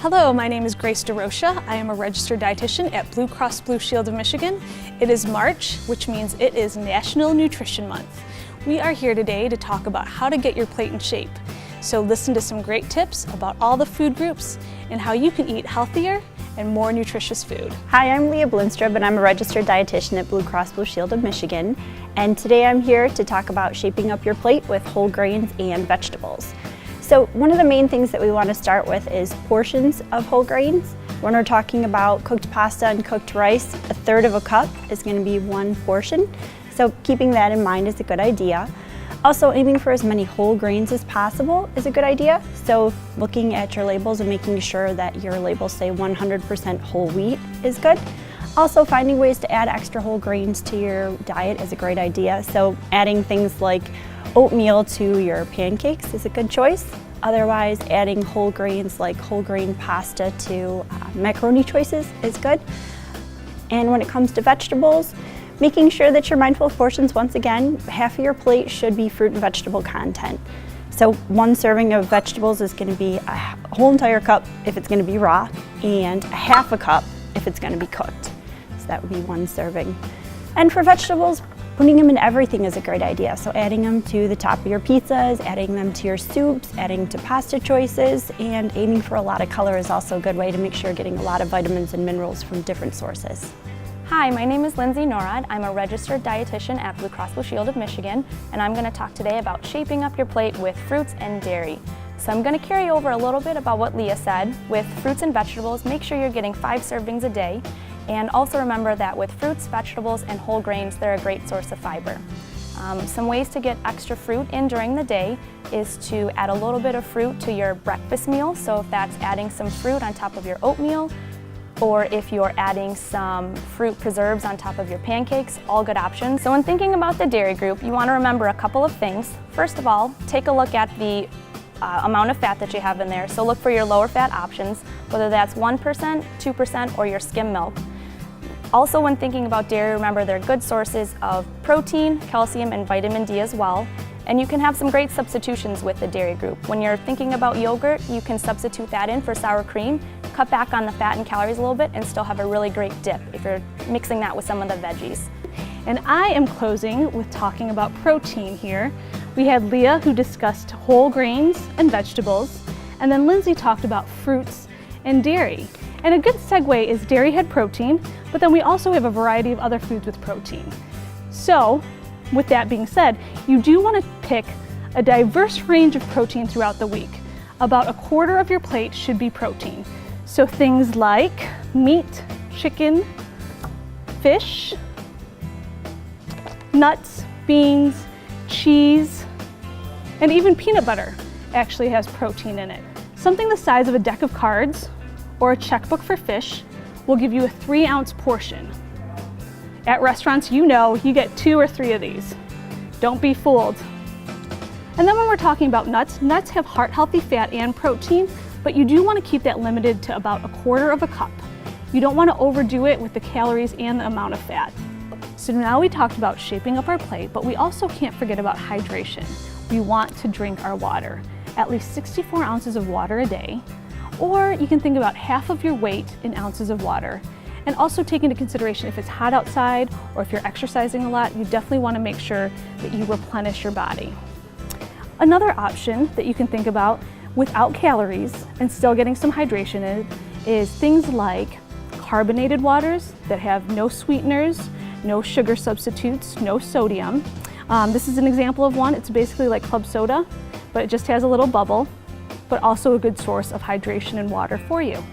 Hello, my name is Grace Derocha. I am a registered dietitian at Blue Cross Blue Shield of Michigan. It is March, which means it is National Nutrition Month. We are here today to talk about how to get your plate in shape. So listen to some great tips about all the food groups and how you can eat healthier and more nutritious food. Hi, I'm Leah Blinstrub and I'm a registered dietitian at Blue Cross Blue Shield of Michigan. And today I'm here to talk about shaping up your plate with whole grains and vegetables. So one of the main things that we want to start with is portions of whole grains. When we're talking about cooked pasta and cooked rice, 1/3 of a cup is going to be one portion. So keeping that in mind is a good idea. Also, aiming for as many whole grains as possible is a good idea. So looking at your labels and making sure that your labels say 100% whole wheat is good. Also, finding ways to add extra whole grains to your diet is a great idea. So adding things like oatmeal to your pancakes is a good choice. Otherwise, adding whole grains like whole grain pasta to macaroni choices is good. And when it comes to vegetables, making sure that you're mindful of portions. Once again, half of your plate should be fruit and vegetable content. So one serving of vegetables is going to be a whole entire cup if it's going to be raw, and a half a cup if it's going to be cooked. So that would be one serving. And for vegetables, putting them in everything is a great idea. So adding them to the top of your pizzas, adding them to your soups, adding to pasta choices, and aiming for a lot of color is also a good way to make sure you're getting a lot of vitamins and minerals from different sources. Hi, my name is Lindsay Norrod. I'm a registered dietitian at Blue Cross Blue Shield of Michigan, and I'm going to talk today about shaping up your plate with fruits and dairy. So I'm going to carry over a little bit about what Leah said. With fruits and vegetables, make sure you're getting 5 servings a day, and also remember that with fruits, vegetables, and whole grains, they're a great source of fiber. Some ways to get extra fruit in during the day is to add a little bit of fruit to your breakfast meal. So if that's adding some fruit on top of your oatmeal, or if you're adding some fruit preserves on top of your pancakes, all good options. So when thinking about the dairy group, you want to remember a couple of things. First of all, take a look at the amount of fat that you have in there. So look for your lower fat options, whether that's 1%, 2%, or your skim milk. Also, when thinking about dairy, remember they're good sources of protein, calcium, and vitamin D as well. And you can have some great substitutions with the dairy group. When you're thinking about yogurt, you can substitute that in for sour cream, cut back on the fat and calories a little bit, and still have a really great dip if you're mixing that with some of the veggies. And I am closing with talking about protein here. We had Leah who discussed whole grains and vegetables, and then Lindsay talked about fruits and dairy. And a good segue is dairy had protein, but then we also have a variety of other foods with protein. So, with that being said, you do want to pick a diverse range of protein throughout the week. About 1/4 of your plate should be protein. So things like meat, chicken, fish, nuts, beans, cheese, and even peanut butter actually has protein in it. Something the size of a deck of cards or a checkbook for fish will give you a 3-ounce portion. At restaurants, you know you get 2 or 3 of these. Don't be fooled. And then when we're talking about nuts, nuts have heart-healthy fat and protein, but you do want to keep that limited to about 1/4 of a cup. You don't want to overdo it with the calories and the amount of fat. So now we talked about shaping up our plate, but we also can't forget about hydration. We want to drink our water, at least 64 ounces of water a day, or you can think about half of your weight in ounces of water. And also take into consideration if it's hot outside or if you're exercising a lot, you definitely want to make sure that you replenish your body. Another option that you can think about without calories and still getting some hydration in is things like carbonated waters that have no sweeteners, no sugar substitutes, no sodium. This is an example of one. It's basically like club soda, but it just has a little bubble, but also a good source of hydration and water for you.